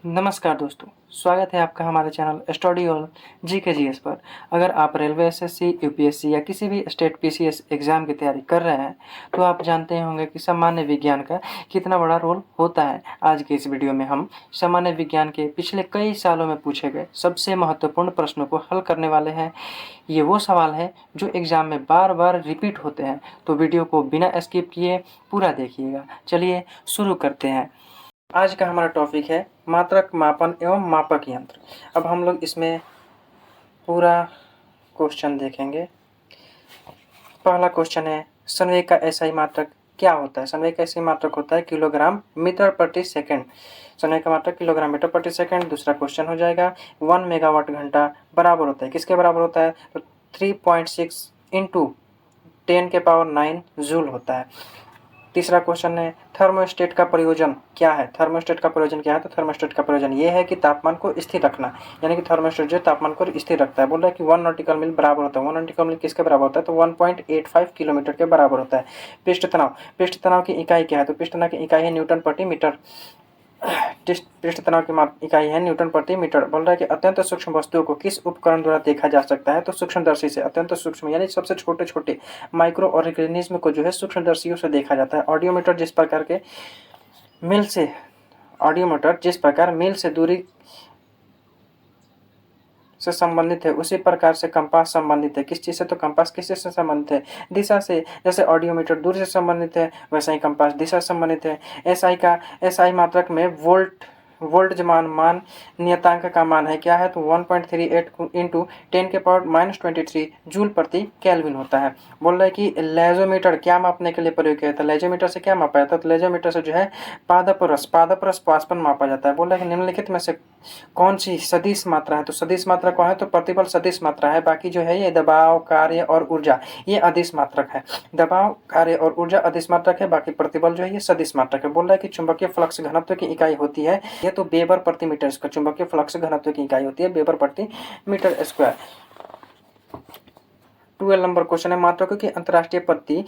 नमस्कार दोस्तों, स्वागत है आपका हमारे channel study all GK GS पर। अगर आप रेलवे एसएससी, यूपीएससी या किसी भी स्टेट पीसीएस एग्जाम की तैयारी कर रहे हैं तो आप जानते होंगे कि सामान्य विज्ञान का कितना बड़ा रोल होता है। आज के इस वीडियो में हम सामान्य विज्ञान के पिछले कई सालों में पूछे गए सबसे महत्वपूर्ण प्रश्नों को हल करने वाले हैं। ये वो सवाल है जो एग्जाम में बार बार रिपीट होते हैं, तो वीडियो को बिना स्किप किए पूरा देखिएगा। चलिए शुरू करते हैं। आज का हमारा टॉपिक है मात्रक मापन एवं मापक यंत्र। अब हम लोग इसमें पूरा क्वेश्चन देखेंगे। पहला क्वेश्चन है, संवेग का एसआई मात्रक क्या होता है? संवेग का एसआई मात्रक होता है किलोग्राम मीटर प्रति सेकंड। संवेग का मात्रक किलोग्राम मीटर प्रति सेकंड। दूसरा क्वेश्चन हो जाएगा 1 मेगावाट घंटा बराबर होता है, किसके बराबर होता है? तो 3.6 इंटू 10⁹ जूल होता है। तीसरा क्वेश्चन है, थर्मोस्टेट का प्रयोजन क्या है? थर्मोस्टेट का प्रयोजन क्या है? तो थर्मोस्टेट का प्रयोजन ये है कि तापमान को स्थिर रखना, यानी कि थर्मोस्टेट जो तापमान को स्थिर रखता है। बोल रहा है कि 1 नॉटिकल मील बराबर होता है। 1 नॉटिकल मील किसके बराबर होता है? तो 1.85 किलोमीटर के बराबर होता है। पृष्ठ तनाव, पृष्ठ तनाव की इकाई क्या है? तो पृष्ठ तनाव की इकाई है न्यूटन प्रति मीटर। पृष्ठ तनाव की इकाई है न्यूटन प्रति मीटर। बोल रहा है कि अत्यंत सूक्ष्म वस्तुओं को किस उपकरण द्वारा देखा जा सकता है? तो सूक्ष्मदर्शी से। अत्यंत सूक्ष्म यानी सबसे छोटे छोटे माइक्रो ऑर्गेनिज्म को जो है सूक्ष्मदर्शियों से देखा जाता है। ऑडियोमीटर जिस प्रकार के मील से ऑडियोमीटर जिस प्रकार मील से दूरी से संबंधित है, उसी प्रकार से कंपास संबंधित है। किस चीज़ से? तो कंपास किस चीज़ से संबंधित है? दिशा से। जैसे ऑडियोमीटर दूरी से संबंधित है, वैसे ही कंपास दिशा से संबंधित है। एसआई मात्रक में वोल्ट मान नियतांक का मान है, क्या है? तो 1.38 इंटू 10⁻⁻23 जूल प्रति केल्विन होता है। बोल रहा है कि लेजोमीटर क्या मापने के लिए प्रयोग किया था? लेजोमीटर से क्या मापा जाता है? तो लेजोमीटर से जो है पादपरस पासपन मापा जाता है। बोल रहा है कि निम्नलिखित में से कौन सी सदिश मात्रा है? तो सदिश मात्रा कौन है? तो प्रतिबल सदिश मात्रा है। बाकी जो है ये दबाव, कार्य और ऊर्जा ये अदिश मात्रक है। दबाव, कार्य और ऊर्जा अदिश मात्रक है, बाकी प्रतिबल जो है ये सदिश मात्रक है। बोल रहा है कि चुंबकीय फ्लक्स घनत्व की इकाई होती है ये तो वेबर प्रति मीटर स्क्वायर। चुंबकीय फ्लक्स घनत्व की इकाई होती है वेबर प्रति मीटर स्क्वायर। 12 नंबर क्वेश्चन है, मात्रकों की अंतर्राष्ट्रीय पद्धति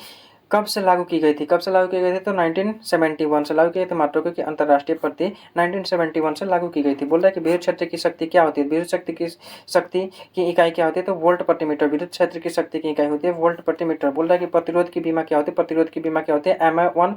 कब से लागू की गई थी? कब से लागू की गई थी? तो 1971 से लागू की गई थी। मात्रकों की अंतर्राष्ट्रीय पद्धति 1971 से लागू की गई थी। बोल रहा है कि विद्युत क्षेत्र की शक्ति क्या होती है? विद्युत शक्ति की इकाई क्या होती है? तो वोल्ट प्रति मीटर। विद्युत क्षेत्र की शक्ति की इकाई होती है वोल्ट प्रति मीटर। बोल रहा है कि प्रतिरोध की बीमा क्या होती है? प्रतिरोध की बीमा क्या होती है? ml1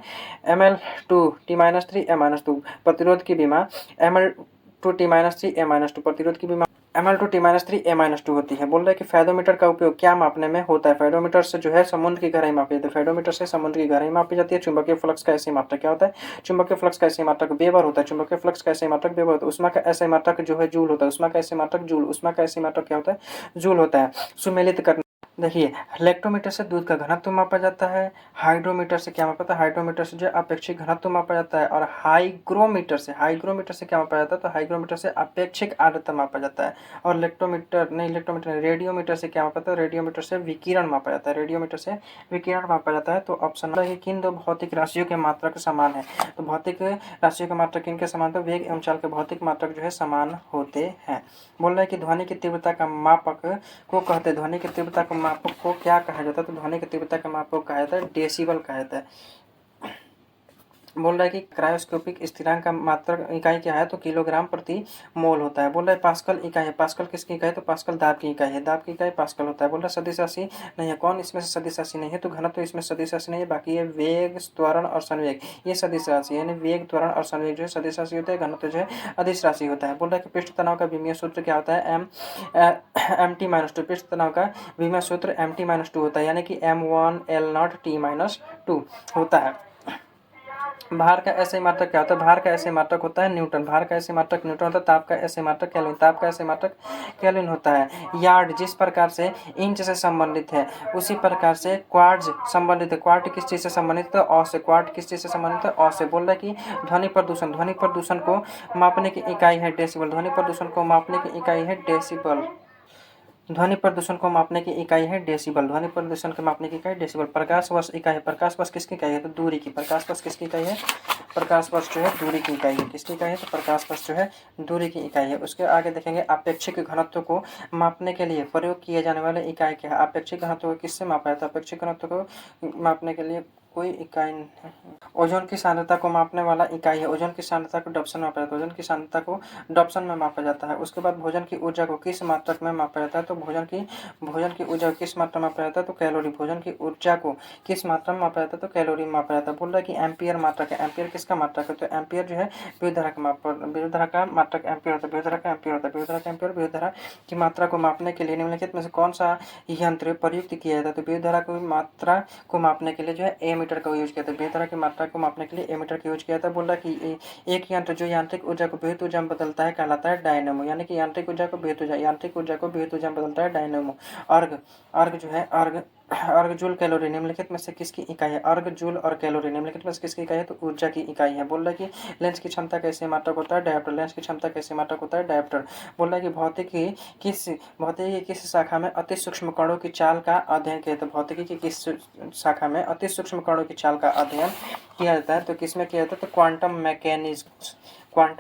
ml2 t-3 m-2। प्रतिरोध की बीमा ml2 t-3 m-2। प्रतिरोध की बीमा ml2 t-3 m-2 होती है। बोल रहा है कि फेडोमीटर का उपयोग क्या मापने में होता है? फेडोमीटर से जो है समुद्र की गहराई मापी जाती है। फेडोमीटर से समुद्र की गहराई मापी जाती है। चुंबकीय फ्लक्स का एसआई मात्रक क्या होता है? चुंबकीय फ्लक्स का एसआई मात्रक वेबर होता है। चुंबकीय फ्लक्स का एसआई मात्रक वेबर होता है। उष्मा का एसआई मात्रक जो है जूल होता है। उष्मा का एसआई मात्रक जूल। उष्मा का एसआई मात्रक क्या होता है? जूल होता है। सुमेलित करना, देखिए लेक्टोमीटर से दूध का घनत्व मापा जाता है। हाइड्रोमीटर से क्या मापा जाता है? हाइड्रोमीटर से जो अपेक्षिक घनत्व मापा जाता है। और हाइग्रोमीटर से क्या मापा जाता है? तो हाइग्रोमीटर से अपेक्षिक आर्द्रता मापा जाता है। और रेडियोमीटर से क्या मापा जाता है? रेडियोमीटर से विकिरण मापा जाता है। रेडियोमीटर से विकिरण मापा जाता है। तो ऑप्शन है किन दो भौतिक राशियों के मात्रक समान है? तो भौतिक राशियों के मात्रक किनके समान? तो वेग एवं चाल के भौतिक मात्रक जो है समान होते हैं। बोल रहा है कि ध्वनि की तीव्रता का मापक को कहते हैं, ध्वनि की तीव्रता का मापक को क्या कहा जाता है? तो ध्वनि की तीव्रता का मापक कहा जाता है डेसिबल कहा जाता है। बोल रहा है कि क्रायोस्कोपिक स्थिरांक का मात्रक इकाई क्या है? तो किलोग्राम प्रति मोल होता है। बोल रहा है पास्कल इकाई है। पास्कल किसकी इकाई है? तो पास्कल दाब की इकाई है। दाब की इकाई पास्कल होता है। बोल रहा है सदिश राशि नहीं है। कौन इसमें से सदिश राशि नहीं है? तो घनत्व इसमें सदिश राशि नहीं है। बाकी ये वेग, त्वरण और संवेग ये सदिश राशि है। यानी वेग, त्वरण और संवेग जो है सदिश राशि होता है, घनत्व जो है अदिश राशि होता है। बोल रहा है कि पृष्ठ तनाव का विमीय सूत्र क्या होता है? mt-2। पृष्ठ तनाव का विमीय सूत्र mt-2 होता है, यानी कि m1L0 t-2 होता है। भार का एसआई मात्रक क्या होता है? भार का एसआई मात्रक होता है न्यूटन। भार का एसआई मात्रक न्यूटन होता है। ताप का एसआई मात्रक केल्विन। ताप का एसआई मात्रक केल्विन होता है। यार्ड जिस प्रकार से इंच से संबंधित है उसी प्रकार से क्वार्ट्ज संबंधित है। क्वार्ट किस चीज से संबंधित है? औ से। क्वार्ट किस चीज से संबंधित है? औ से। बोल रहा है कि ध्वनि प्रदूषण को मापने की इकाई है डेसिबल। ध्वनि प्रदूषण को मापने की इकाई है डेसिबल। ध्वनि प्रदूषण को मापने की इकाई है डेसिबल। ध्वनि प्रदूषण को मापने की इकाई डेसिबल। प्रकाश वर्ष इकाई है। प्रकाश वर्ष किसकी इकाई है? तो दूरी की। प्रकाश वर्ष किसकी इकाई है? प्रकाश वर्ष जो है दूरी की इकाई है। किसकी इकाई है? तो प्रकाश वर्ष जो है दूरी की इकाई है। उसके आगे देखेंगे अपेक्षिक घनत्व को मापने के लिए प्रयोग किए जाने वाले इकाई क्या है? अपेक्षिक घनत्व को किससे मापा जाता है? अपेक्षिक घनत्व को मापने के लिए कोई इकाई ओजोन की सांद्रता को मापने वाला इकाई है। ओजोन की सांद्रता को डॉप्सन में मापा जाता है। ओजोन की सांद्रता को डॉप्सन में मापा जाता है। उसके बाद भोजन की ऊर्जा को किस मात्रक में मापा जाता है? तो भोजन की ऊर्जा को किस मात्रा में मापा जाता है? तो कैलोरी। भोजन की ऊर्जा को किस मात्रा में मापा जाता है? तो कैलोरी में मापा जाता है। बोल रहा है कि एम्पियर मात्रक है। एम्पियर किसका मात्रक है? तो एम्पियर जो है विद्युत धारा का विद्युत धारा का मात्रक एम्पियर होता है। विद्युत धारा का एम्पियर होता है। विद्युत धारा का एम्पियर विद्युत धारा की मात्रा को मापने के लिए निम्नलिखित में से कौन सा यंत्र प्रयुक्त किया जाता है? तो विद्युत धारा की मात्रा को मापने के लिए जो है एमीटर का यूज किया जाता है। विद्युत धारा की मात्रा को मापने के लिए एमीटर का यूज किया जाता है। बोल रहा है कि एक यंत्र जो यांत्रिक ऊर्जा को विद्युत ऊर्जा में बदलता है कहलाता है डायनेमो। यानी कि यांत्रिक ऊर्जा को विद्युत ऊर्जा में बदलता है डायनेमो। अर्ग अर्ग जो है अर्ग जूल कैलोरी निम्नलिखित में से किसकी इकाई है? अर्ग जूल और कैलोरी निम्नलिखित में से किसकी इकाई है? तो ऊर्जा की इकाई है। बोल रहा है कि लेंस की क्षमता कैसे मात्रक होता है? डायोप्टर। लेंस की क्षमता कैसे मात्रक होता है? डायोप्टर। बोल रहा है कि भौतिकी किस शाखा में अति सूक्ष्म कणों की चाल का अध्ययन किया जाता है? भौतिकी की किस शाखा में अति सूक्ष्म कणों की चाल का अध्ययन किया जाता है? तो किसमें किया जाता है? तो क्वांटम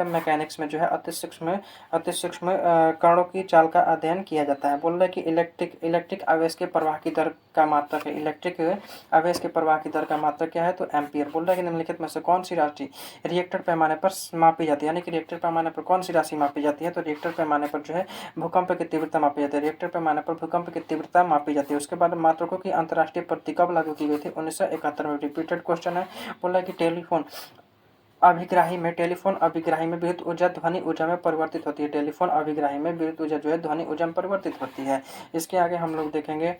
मैकेनिक्स में जो है अति सूक्ष्म कणों की चाल का अध्ययन किया जाता है। बोल रहा है कि इलेक्ट्रिक आवेश के प्रवाह की दर का मात्रक है। इलेक्ट्रिक आवेश के प्रवाह की दर का मात्रक क्या है? तो एम्पियर। बोल रहा है कि निम्नलिखित में से कौन सी राशि रिएक्टर पैमाने पर मापी जाती है? यानी कि रिएक्टर पैमाने पर कौन सी राशि मापी जाती है? तो रिएक्टर पैमाने पर जो है भूकंप की तीव्रता मापी जाती है। रिएक्टर पैमाने पर भूकंप की तीव्रता मापी जाती है। उसके बाद मात्रकों की अंतर्राष्ट्रीय प्रति कब लागू की गई थी? 1971 में। रिपीटेड क्वेश्चन है। बोल रहा है कि टेलीफोन अभिग्राही में विद्युत ऊर्जा ध्वनि ऊर्जा में परिवर्तित होती है। टेलीफोन अभिग्राही में विद्युत ऊर्जा जो है ध्वनि ऊर्जा में परिवर्तित होती है। इसके आगे हम लोग देखेंगे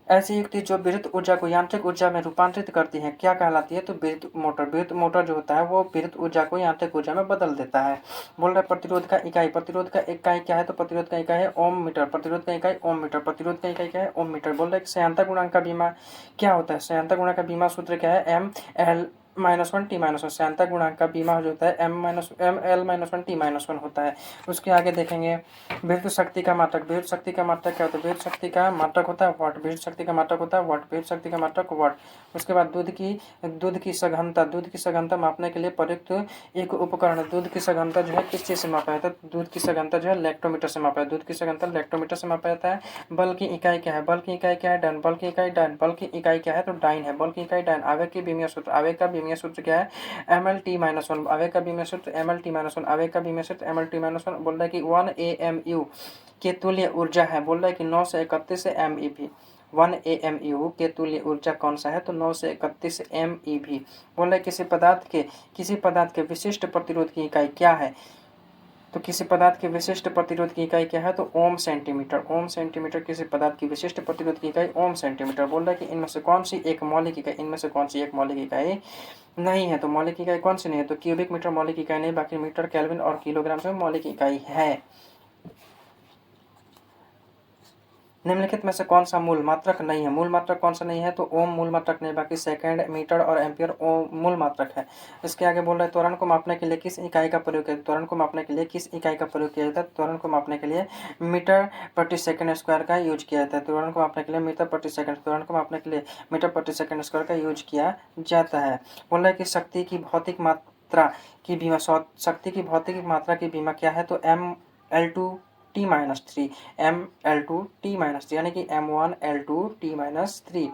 ऐसी युक्ति जो विद्युत ऊर्जा को यांत्रिक ऊर्जा में रूपांतरित करती है क्या कहलाती है? तो विद्युत मोटर जो होता है वो विद्युत ऊर्जा को यांत्रिक ऊर्जा में बदल देता है। बोल रहा है प्रतिरोध का इकाई क्या है? तो प्रतिरोध का इकाई है ओम मीटर। प्रतिरोध का इकाई ओम मीटर। प्रतिरोध का इकाई क्या है? ओम मीटर। बोल रहा है संयांतर गुणांक का बीमा क्या होता है? संयांतर गुणांक का बीमा सूत्र क्या है? M L-1 T-1। संयांतर गुणांक का बीमा जो होता है M L-1 T-1 होता है। उसके आगे देखेंगे विद्युत शक्ति का मात्रक। विद्युत शक्ति का मात्रक क्या होता है? विद्युत शक्ति का मात्रक होता है वाट। विद्युत शक्ति का मात्रक होता है वाट। विद्युत शक्ति का मात्रक वाट। उसके बाद दूध की सघनता मापने के लिए प्रयुक्त एक उपकरण है। दूध की सघनता जो है किस चीज से मापा जाता है? दूध की सघनता जो है लैक्टोमीटर से मापा जाता है। दूध की सघनता लैक्टोमीटर से मापा जाता है। बल की इकाई क्या है? बल की इकाई क्या है? डाइन। बल की इकाई डाइन। बल की इकाई क्या है? तो डाइन है। बल की इकाई डाइन। आवेग का विमीय सूत्र क्या है? ML-T-1। आवेग का विमीय सूत्र ML-T-1। आवेग का विमीय सूत्र ML-T-1 बोल रहा है कि 1 AMU के तुल्य ऊर्जा है। बोल रहा है कि 9 से 31 MeV। 1 AMU के तुल्य ऊर्जा कौन सा है? तो 9 से 31 MeV। बोल रहा है किसी पदार्थ के विशिष्ट प्रतिरोध की इकाई क्या है? तो किसी पदार्थ की विशिष्ट प्रतिरोध की इकाई क्या है? तो ओम सेंटीमीटर। ओम सेंटीमीटर किसी पदार्थ की विशिष्ट प्रतिरोध की इकाई ओम सेंटीमीटर। बोल रहा है कि इनमें से कौन सी एक मौलिक इकाई नहीं है? तो मौलिक इकाई कौन सी नहीं है? तो क्यूबिक मीटर मौलिक इकाई नहीं, बाकी मीटर, केल्विन और किलोग्राम से मौलिक इकाई है। निम्नलिखित में से कौन सा मूल मात्रक नहीं है? मूल मात्रक कौन सा नहीं है? तो ओम मूल मात्रक नहीं, बाकी सेकंड, मीटर और एम्पियर ओम मूल मात्रक है। इसके आगे बोल रहा है त्वरण को मापने के लिए किस इकाई का प्रयोग किया? त्वरण को मापने के लिए किस इकाई का प्रयोग किया जाता है? त्वरण को मापने के लिए मीटर प्रति सेकंड स्क्वायर का यूज किया जाता है। त्वरण को मापने के लिए मीटर प्रति सेकंड स्क्वायर का यूज किया जाता है। बोल रहा है कि शक्ति की भौतिक मात्रा की बीमा क्या है? तो ML2T-3 ML2T-3 यानी कि M1L2T-3।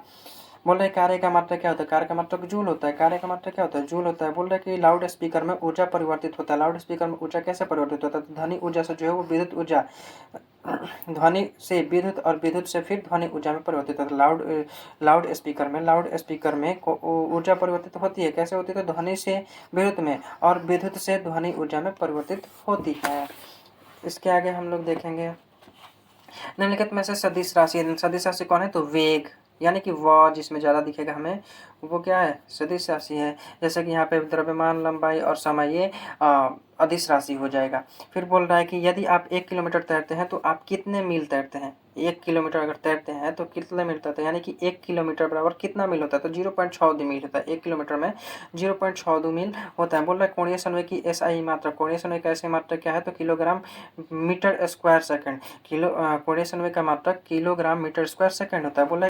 बोल रहे कार्य का मात्रक क्या होता है? कार्य का मात्रक जूल होता है। कार्य का मात्रक क्या होता है? जूल होता है। बोल रहे कि लाउड स्पीकर में ऊर्जा परिवर्तित होता है। लाउड स्पीकर में ऊर्जा कैसे परिवर्तित होता है? तो ध्वनि ऊर्जा से जो है वो विद्युत ऊर्जा, ध्वनि से विद्युत और विद्युत से फिर ध्वनि ऊर्जा में परिवर्तित होता है। लाउड स्पीकर में ऊर्जा परिवर्तित होती है। कैसे होती है? तो ध्वनि से विद्युत में और विद्युत से ध्वनि ऊर्जा में परिवर्तित होती है। इसके आगे हम लोग देखेंगे निम्नलिखित में से सदिश राशि कौन है? तो वेग, यानी कि वह जिसमें ज़्यादा दिखेगा हमें वो क्या है? सदिश राशि है। जैसे कि यहाँ पे द्रव्यमान, लंबाई और समय ये अदिश राशि हो जाएगा। फिर बोल रहा है कि यदि आप 1 किलोमीटर तैरते हैं तो आप कितने मील तैरते हैं? 1 किलोमीटर अगर तैरते हैं तो कितने मील तैरते हैं? यानी कि 1 किलोमीटर बराबर कितना मील होता है? तो 0.62 मील होता है। 1 किलोमीटर में 0.62 मील होता है। बोल रहा है कोणीय संवेग की SI मात्रा। कोणीय संवेग का SI मात्रा क्या है? तो किलोग्राम मीटर स्क्वायर सेकंड। कोणीय संवेग का मात्रक किलोग्राम मीटर स्क्वायर सेकंड होता है। बोला